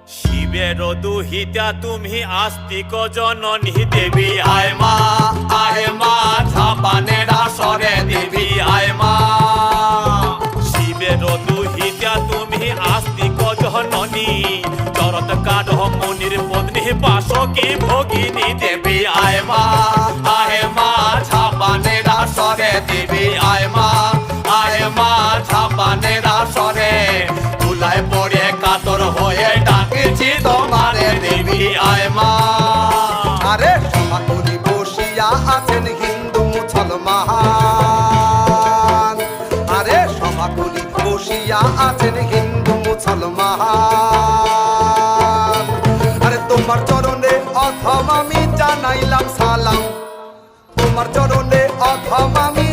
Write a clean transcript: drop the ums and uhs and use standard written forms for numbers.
শিবের দুহিতা তুমি আস্তিক জননী দেবী আয় মা ঝাপানের আসরে দেবী আয় মা। শিবের দুহিতা তুমি আস্তিক জননী চরত কাঠ মুনির পত্নী বাসকি ভগিনী দেবী আয় মা ঝাপানের আসরে দেবী আয় মা ঝাপানের আসরে তুলায় পড়ে কাতর হয়ে ডাকেছি তোমারে দেবী আয় মা। আরে সমাকুলি বসিয়া আছেন হিন্দু মুসলমান, আরে সমাকুলি বসিয়া আছেন হিন্দু মুসলমান। আরে তোমার চরণে অথম আমি জানাইলাম সালাম, তোমার চরণে অথম আমি